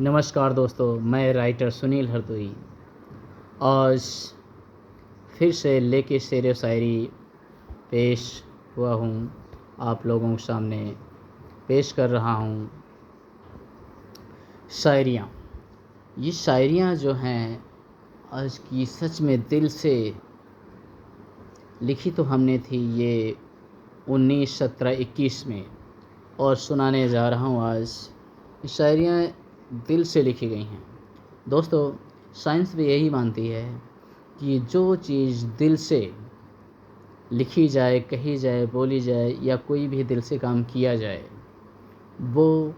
नमस्कार दोस्तों, मैं राइटर सुनील हरदोई आज फिर से लेके शेर व शायरी पेश हुआ हूँ। आप लोगों के सामने पेश कर रहा हूँ शायरियाँ। ये शायरियाँ जो हैं आज की सच में दिल से लिखी तो हमने थी ये 19, 17, 21 में, और सुनाने जा रहा हूँ आज। ये शायरियाँ दिल से लिखी गई हैं। दोस्तों, साइंस भी यही मानती है कि जो चीज़ दिल से लिखी जाए, कही जाए, बोली जाए या कोई भी दिल से काम किया जाए, वो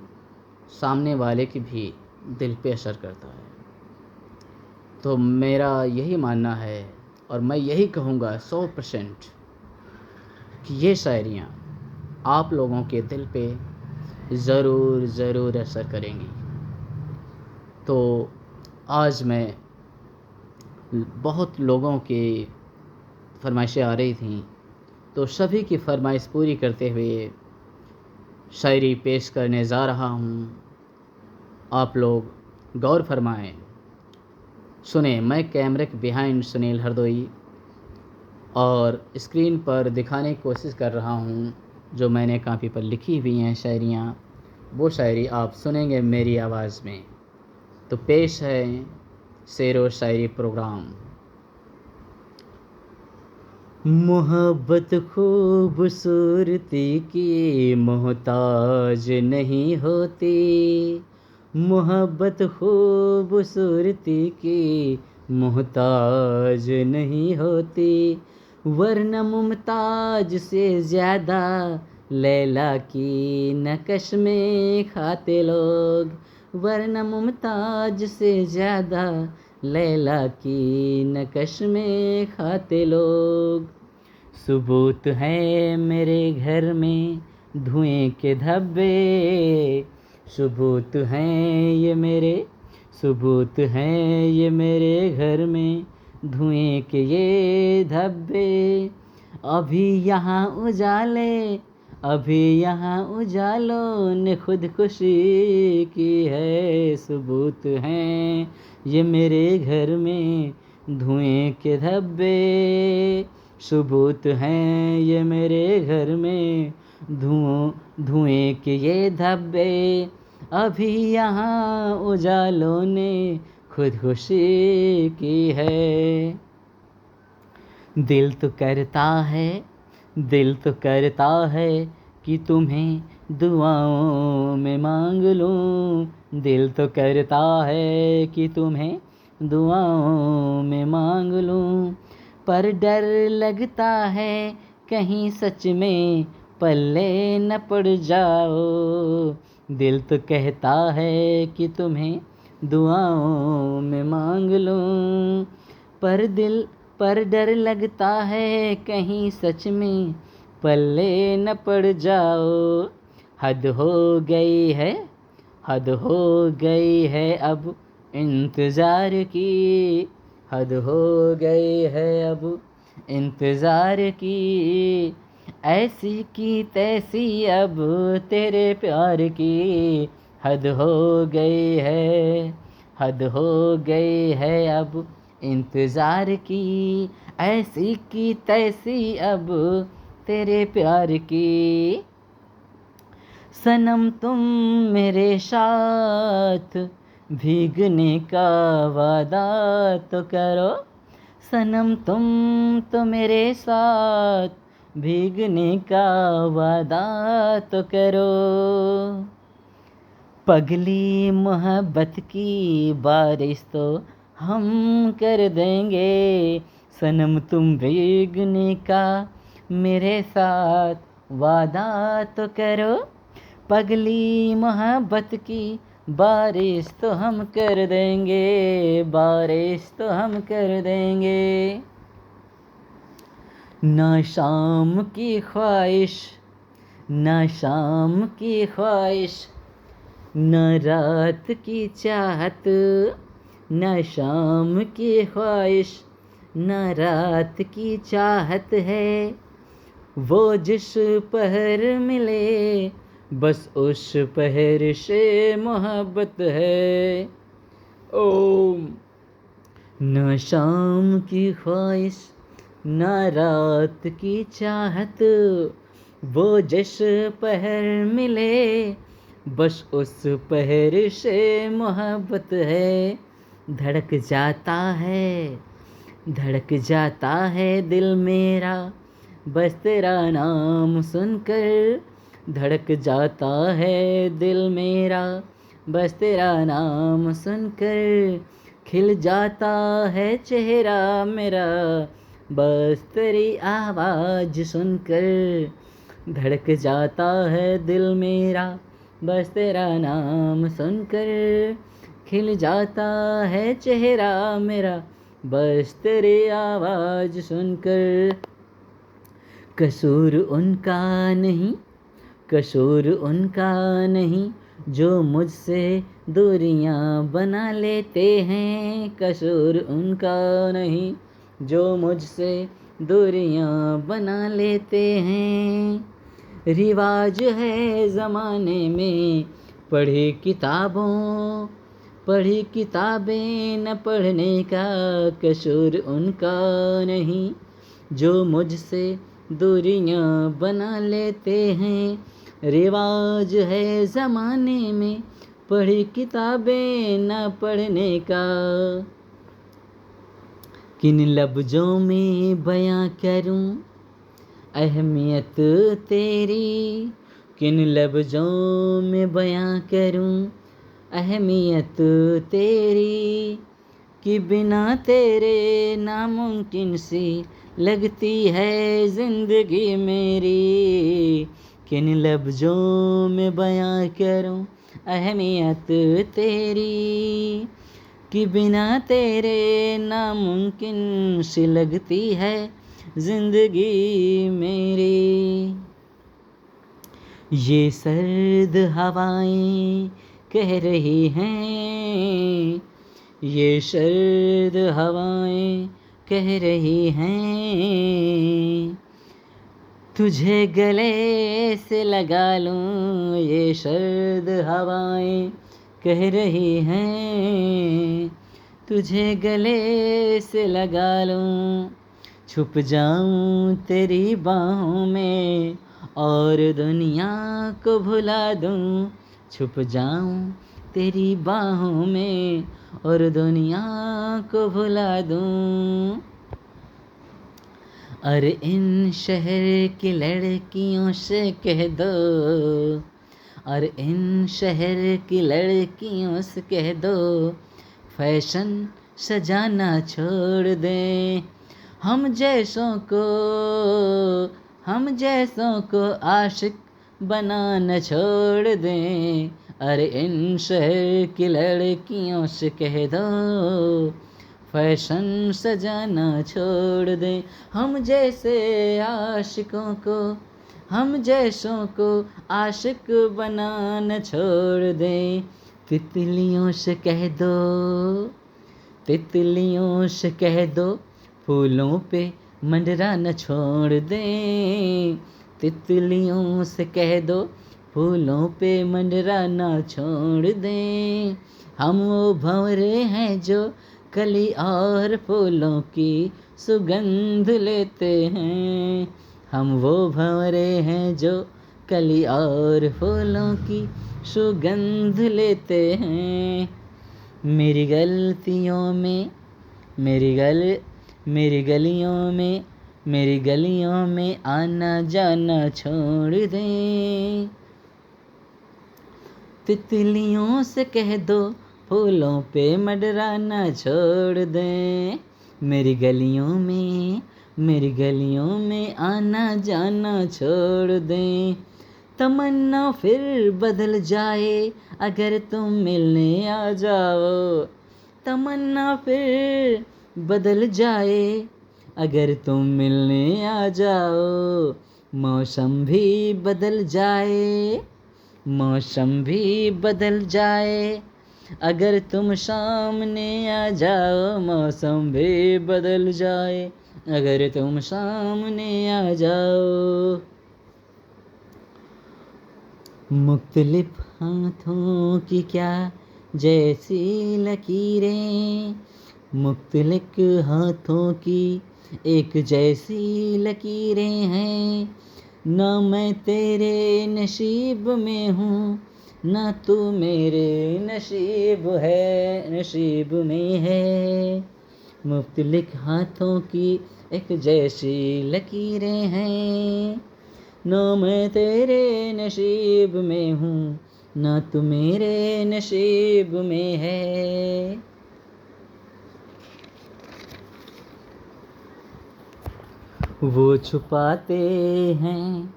सामने वाले की भी दिल पे असर करता है। तो मेरा यही मानना है और मैं यही कहूँगा 100% कि ये शायरियाँ आप लोगों के दिल पे ज़रूर असर करेंगी। तो आज मैं बहुत लोगों की फरमाइशें आ रही थीं, तो सभी की फरमाइश पूरी करते हुए शायरी पेश करने जा रहा हूँ। आप लोग गौर फरमाएं, सुने। मैं कैमरे के बिहाइंड सुनील हरदोई और स्क्रीन पर दिखाने की कोशिश कर रहा हूँ जो मैंने कापी पर लिखी हुई हैं शायरियाँ। वो शायरी आप सुनेंगे मेरी आवाज़ में। तो पेश है शेर व शायरी प्रोग्राम। मोहब्बत खूबसूरती की मोहताज नहीं होती, मोहब्बत खूबसूरती की मोहताज नहीं होती, वरना मुमताज से ज़्यादा लैला की नकश में खाते लोग, वरना मुमताज से ज़्यादा लैला की नकश में खाते लोग। सबूत है मेरे घर में धुएं के धब्बे, सबूत हैं ये मेरे, सबूत हैं ये मेरे घर में धुएं के ये धब्बे। अभी यहाँ उजाले, अभी यहाँ उजालों ने खुदकुशी की है, सबूत हैं ये मेरे घर में धुएं के धब्बे, सबूत हैं ये मेरे घर में धुएं के ये धब्बे। अभी यहाँ उजालों ने खुदकुशी की है। दिल तो करता है कि तुम्हें दुआओं में मांग लूं, दिल तो करता है कि तुम्हें दुआओं में मांग लूं, पर डर लगता है कहीं सच में पल्ले न पड़ जाओ। दिल तो कहता है कि तुम्हें दुआओं में मांग लूं, पर डर लगता है कहीं सच में पल्ले न पड़ जाओ। हद हो गई है, हद हो गई है अब इंतज़ार की, हद हो गई है अब इंतज़ार की, ऐसी की तैसी अब तेरे प्यार की, हद हो गई है, हद हो गई है अब इंतज़ार की, ऐसी की तैसी अब तेरे प्यार की। सनम तुम मेरे साथ भीगने का वादा तो करो, सनम तुम तो मेरे साथ भीगने का वादा तो करो। पगली मोहब्बत की बारिश तो हम कर देंगे, सनम तुम भीगने का मेरे साथ वादा तो करो। पगली मोहब्बत की बारिश तो हम कर देंगे, बारिश तो हम कर देंगे। ना शाम की ख्वाहिश, ना शाम की ख्वाहिश, न रात की चाहत, न शाम की ख्वाहिश, न रात की चाहत है, वो जिस पहर मिले बस उस पहर से मोहब्बत है। ओम। न शाम की ख्वाहिश न रात की चाहत, वो जिस पहर मिले बस उस पहर से मोहब्बत है। धड़क जाता है दिल मेरा बस तेरा नाम सुनकर। धड़क जाता है दिल मेरा बस तेरा नाम सुनकर। खिल जाता है चेहरा मेरा बस तेरी आवाज़ सुनकर। धड़क जाता है दिल मेरा बस तेरा नाम सुनकर। खिल जाता है चेहरा मेरा बस तेरी आवाज़ सुनकर। कसूर उनका नहीं जो मुझसे दूरियां बना लेते हैं। कसूर उनका नहीं जो मुझसे दूरियां बना लेते हैं। रिवाज है ज़माने में पढ़ी किताबें न पढ़ने का। कसूर उनका नहीं जो मुझसे दूरियां बना लेते हैं। रिवाज है ज़माने में पढ़ी किताबें न पढ़ने का। किन लफ्ज़ों में बयां करूं अहमियत तेरी। किन लफ्ज़ों में बयां करूं अहमियत तेरी। कि बिना तेरे नामुमकिन सी लगती है ज़िंदगी मेरी। किन लफ्ज़ों में बयां करूं अहमियत तेरी। कि बिना तेरे नामुमकिन सी लगती है ज़िंदगी मेरी। ये सर्द हवाएं कह रही हैं, ये सर्द हवाएं कह रही हैं, तुझे गले से लगा लूं। ये सर्द हवाएं कह रही हैं, तुझे गले से लगा लूं। छुप जाऊं तेरी बाहों में और दुनिया को भुला दूं। छुप जाऊं तेरी बाहों में और दुनिया को भुला दूं। और इन शहर की लड़कियों से कह दो, और इन शहर की लड़कियों से कह दो, फैशन सजाना छोड़ दें। हम जैसों को आशिक बनाना छोड़ दें। अरे इन शहर की लड़कियों से कह दो, फैशन सजाना छोड़ दें। हम जैसों को आशिक बनाना छोड़ दें। तितलियों से कह दो फूलों पे मंडराना छोड़ दें। तितलियों से कह दो फूलों पे मंडराना छोड़ दें। हम वो भंवरे हैं जो कली और फूलों की सुगंध लेते हैं। हम वो भंवरे हैं जो कली और फूलों की सुगंध लेते हैं। मेरी गलियों में आना जाना छोड़ दें। तितलियों से कह दो फूलों पे मंडराना छोड़ दें। मेरी गलियों में आना जाना छोड़ दें। तमन्ना फिर बदल जाए अगर तुम मिलने आ जाओ। तमन्ना फिर बदल जाए अगर तुम मिलने आ जाओ। मौसम भी बदल जाए अगर तुम सामने आ जाओ। मौसम भी बदल जाए अगर तुम सामने आ जाओ। मुख्तलिफ हाथों की क्या जैसी लकीरें, मुख्तलिफ हाथों की एक जैसी लकीरें हैं। ना मैं तेरे नसीब में हूँ, ना तू मेरे नसीब में है। मुख्तलिफ हाथों की एक जैसी लकीरें हैं। ना मैं तेरे नसीब में हूँ, ना तू मेरे नसीब में है। वो छुपाते हैं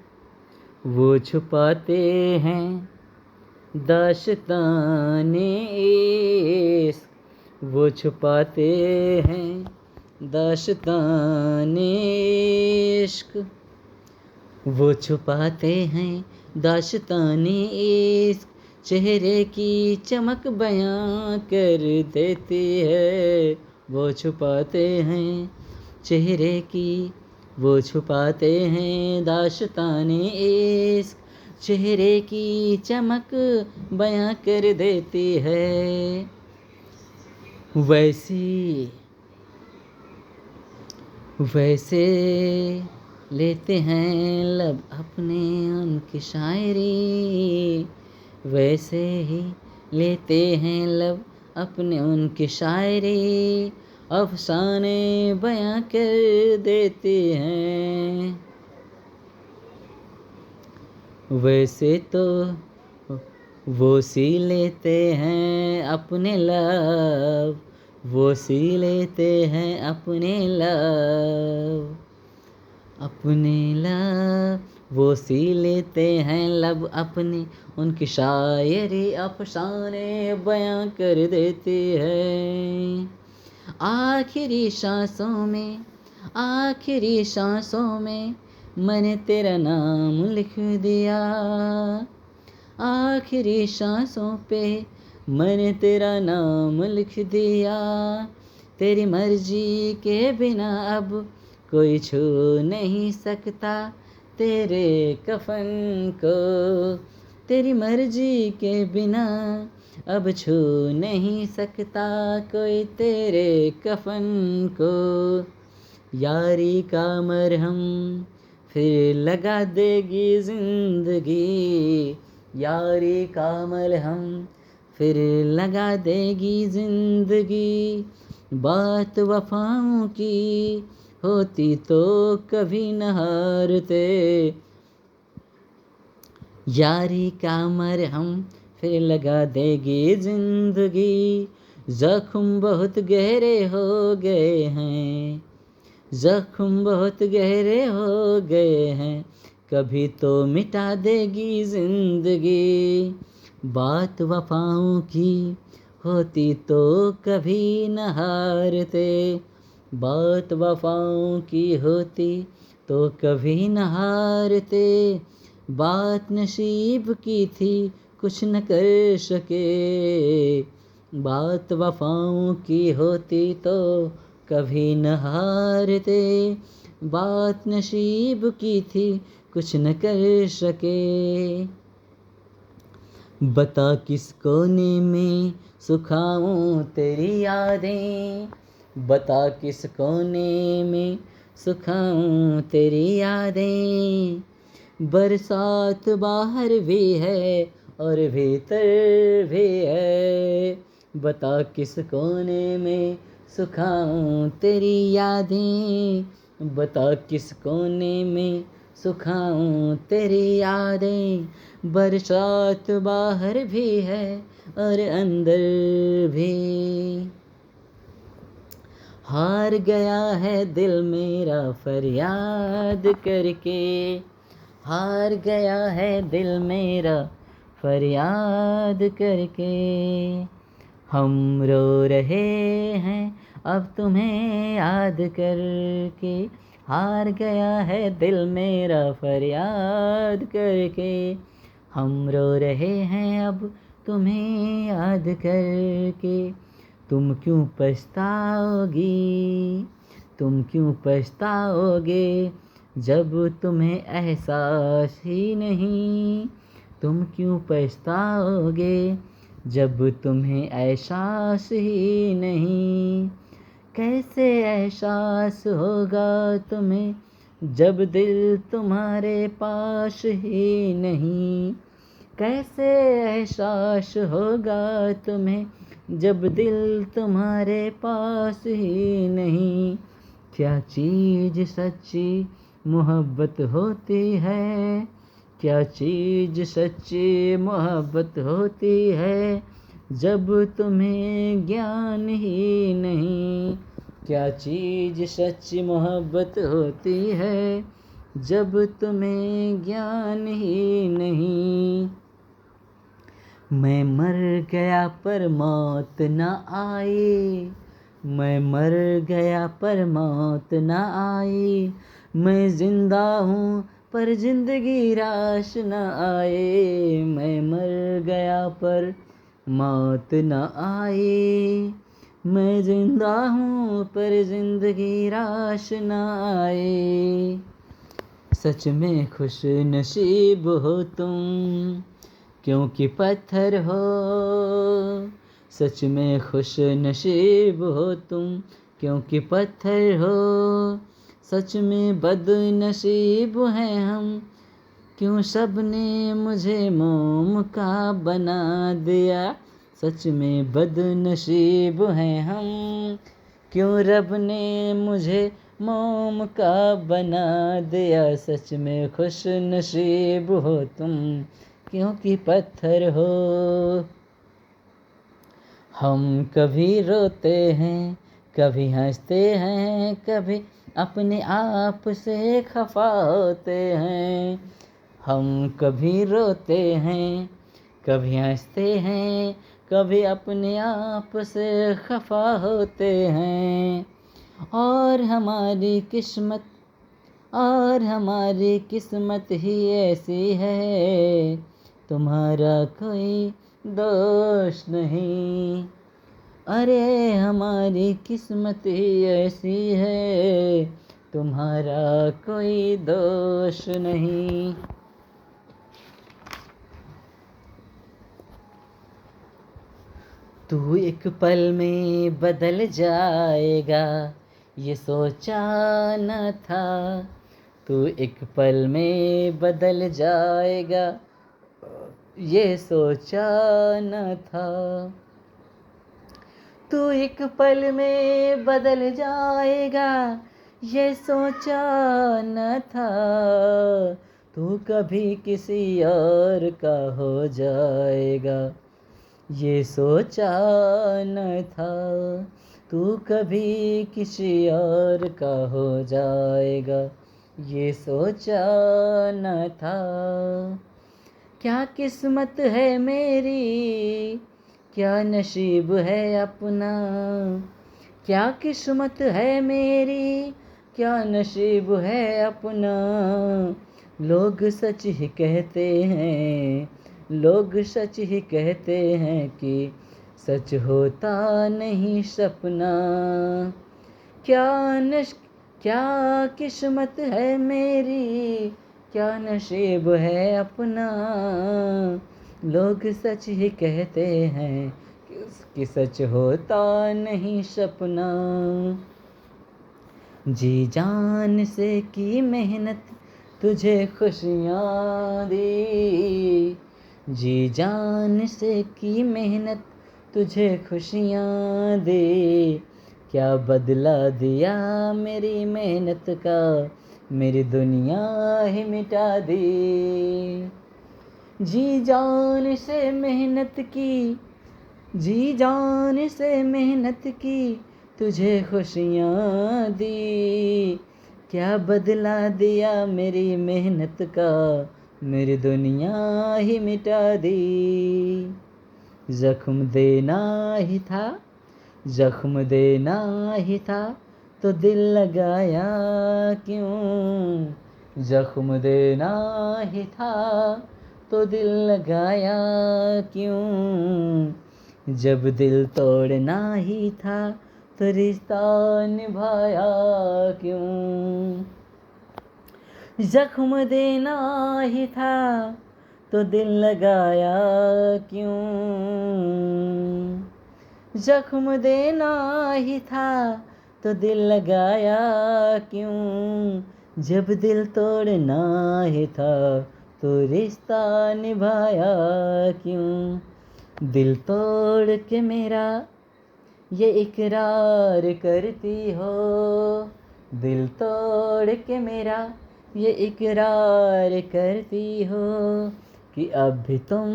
दास्ताने इश्क, वो छुपाते हैं दास्ताने इश्क, वो छुपाते हैं दास्ताने इश्क। चेहरे की चमक बयां कर देती है, वो छुपाते हैं चेहरे की, वो छुपाते हैं दास्ताने इश्क। चेहरे की चमक बयां कर देती है। वैसे लेते हैं लब अपने उनकी शायरी, वैसे ही लेते हैं लब अपने उनकी शायरी। अफसाने बयां कर देती हैं। वैसे तो वो सी लेते हैं अपने लब, वो सी लेते हैं अपने लब, अपने लब, वो सी लेते हैं लब अपने उनकी शायरी अफसाने बयां कर देती है। आखिरी सांसों में मैंने तेरा नाम लिख दिया, आखिरी सांसों पे मैंने तेरा नाम लिख दिया। तेरी मर्जी के बिना अब कोई छू नहीं सकता तेरे कफन को, तेरी मर्जी के बिना अब छू नहीं सकता कोई तेरे कफन को। यारी का मरहम फिर लगा देगी जिंदगी, यारी का मरहम फिर लगा देगी जिंदगी। बात वफाओं की होती तो कभी न हारते, यारी का मरहम फिर लगा देगी जिंदगी। जख्म बहुत गहरे हो गए हैं, जख्म बहुत गहरे हो गए हैं, कभी तो मिटा देगी जिंदगी। बात वफाओं की होती तो कभी न हारते, बात वफाओं की होती तो कभी न हारते। बात नसीब की थी कुछ न कर सके, बात वफाओं की होती तो कभी न हारते। बात नसीब की थी कुछ न कर सके। बता किस कोने में सुखाऊं तेरी यादें, बता किस कोने में सुखाऊं तेरी यादें। बरसात बाहर भी है और भीतर भी है, बता किस कोने में सुखाऊं तेरी यादें, बता किस कोने में सुखाऊं तेरी यादें। बरसात बाहर भी है और अंदर भी, हार गया है दिल मेरा फरियाद करके, हार गया है दिल मेरा फरियाद करके। हम रो रहे हैं अब तुम्हें याद करके, हार गया है दिल मेरा फरियाद करके। हम रो रहे हैं अब तुम्हें याद करके। तुम क्यों पछताओगी, तुम क्यों पछताओगे जब तुम्हें एहसास ही नहीं, तुम क्यों पछताओगे जब तुम्हें एहसास ही नहीं। कैसे एहसास होगा तुम्हें जब दिल तुम्हारे पास ही नहीं। कैसे एहसास होगा तुम्हें जब दिल तुम्हारे पास ही नहीं। क्या चीज़ सच्ची मोहब्बत होती है, क्या चीज़ सच्ची मोहब्बत होती है जब तुम्हें ज्ञान ही नहीं। क्या चीज़ सच्ची मोहब्बत होती है जब तुम्हें ज्ञान ही नहीं। मैं मर गया पर मौत न आई, मैं मर गया पर मौत न आई। मैं जिंदा हूँ पर जिंदगी रास न आए। मैं मर गया पर मौत न आई। मैं जिंदा हूँ पर जिंदगी रास न आए। सच में खुश नसीब हो तुम क्योंकि पत्थर हो। सच में खुश नसीब हो तुम क्योंकि पत्थर हो। सच में बदनसीब हैं हम क्यों सबने मुझे मोम का बना दिया। सच में बदनसीब हैं हम क्यों रब ने मुझे मोम का बना दिया। सच में खुश नसीब हो तुम क्योंकि पत्थर हो। हम कभी रोते हैं कभी हंसते हैं, कभी अपने आप से खफा होते हैं। हम कभी रोते हैं कभी हंसते हैं, कभी अपने आप से खफा होते हैं। और हमारी किस्मत ही ऐसी है, तुम्हारा कोई दोष नहीं। अरे हमारी किस्मत ही ऐसी है, तुम्हारा कोई दोष नहीं। तू एक पल में बदल जाएगा ये सोचा न था। तू एक पल में बदल जाएगा ये सोचा न था। तू एक पल में बदल जाएगा ये सोचा न था। तू कभी किसी और का हो जाएगा ये सोचा न था। तू कभी किसी और का हो जाएगा ये सोचा न था। क्या किस्मत है मेरी, क्या नसीब है अपना। क्या किस्मत है मेरी, क्या नसीब है अपना। लोग सच ही कहते हैं, लोग सच ही कहते हैं कि सच होता नहीं सपना। क्या किस्मत है मेरी, क्या नसीब है अपना। लोग सच ही कहते हैं कि सच होता नहीं सपना। जी जान से की मेहनत तुझे खुशियाँ दी। जी जान से की मेहनत तुझे खुशियाँ दे। क्या बदला दिया मेरी मेहनत का, मेरी दुनिया ही मिटा दी। जी जान से मेहनत की, जी जान से मेहनत की तुझे खुशियाँ दी। क्या बदला दिया मेरी मेहनत का, मेरी दुनिया ही मिटा दी। जख्म देना ही था, जख्म देना ही था तो दिल लगाया क्यों। जख्म देना ही था तो दिल लगाया क्यों। जब दिल तोड़ना ही था तो रिश्ता निभाया क्यों। जख्म देना ही था तो दिल लगाया क्यों। जख्म देना ही था तो दिल लगाया क्यों। जब दिल तोड़ना ही था तो रिश्ता निभाया क्यों। दिल तोड़ के मेरा ये इकरार करती हो। दिल तोड़ के मेरा ये इकरार करती हो कि अब भी तुम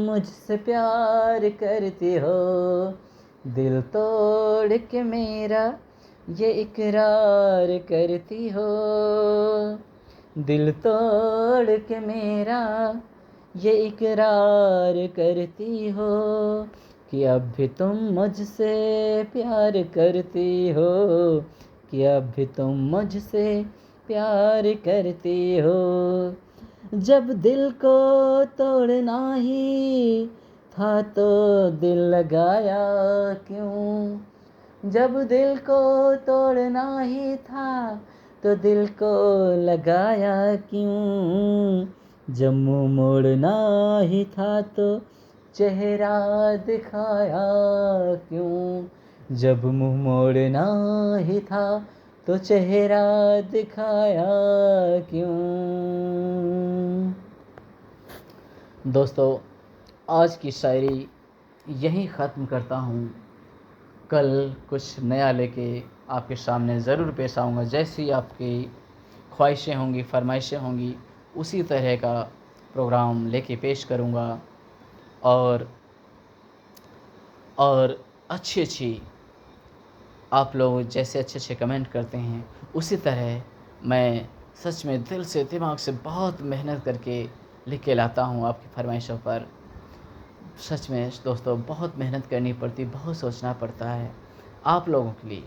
मुझसे प्यार करती हो। दिल तोड़ के मेरा ये इकरार करती हो। दिल तोड़ के मेरा ये इकरार करती हो कि अब भी तुम मुझसे प्यार करती हो। कि अब भी तुम मुझसे प्यार करती हो। जब दिल को तोड़ना ही था तो दिल लगाया क्यों। जब दिल को तोड़ना ही था तो दिल को लगाया क्यों। जब मुँह मोड़ना ही था तो चेहरा दिखाया क्यों। जब मुँह मोड़ना ही था तो चेहरा दिखाया क्यों। दोस्तों, आज की शायरी यहीं ख़त्म करता हूँ। कल कुछ नया लेके आपके सामने ज़रूर पेश आऊँगा। जैसी आपकी ख्वाहिशें होंगी, फरमाइशें होंगी, उसी तरह का प्रोग्राम लेके पेश करूँगा। और अच्छी आप लोग जैसे अच्छे कमेंट करते हैं, उसी तरह मैं सच में दिल से दिमाग से बहुत मेहनत करके लिख के लाता हूँ आपकी फरमाइशों पर। सच में दोस्तों बहुत मेहनत करनी पड़ती, बहुत सोचना पड़ता है आप लोगों के लिए,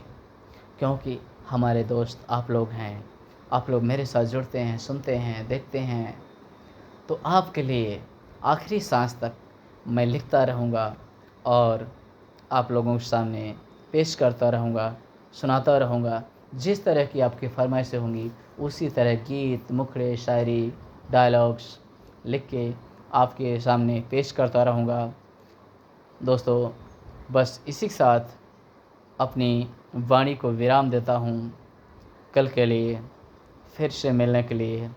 क्योंकि हमारे दोस्त आप लोग हैं। आप लोग मेरे साथ जुड़ते हैं, सुनते हैं, देखते हैं, तो आपके लिए आखिरी सांस तक मैं लिखता रहूँगा और आप लोगों के सामने पेश करता रहूँगा, सुनाता रहूँगा। जिस तरह की आपकी फरमाइशें होंगी उसी तरह गीत, मुखड़े, शायरी, डायलॉग्स लिख के आपके सामने पेश करता रहूँगा। दोस्तों, बस इसी के साथ अपनी वाणी को विराम देता हूँ। कल के लिए फिर से मिलने के लिए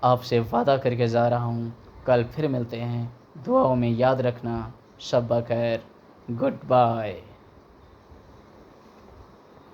आपसे वादा करके जा रहा हूँ। कल फिर मिलते हैं। दुआओं में याद रखना। शब बखैर। Good bye.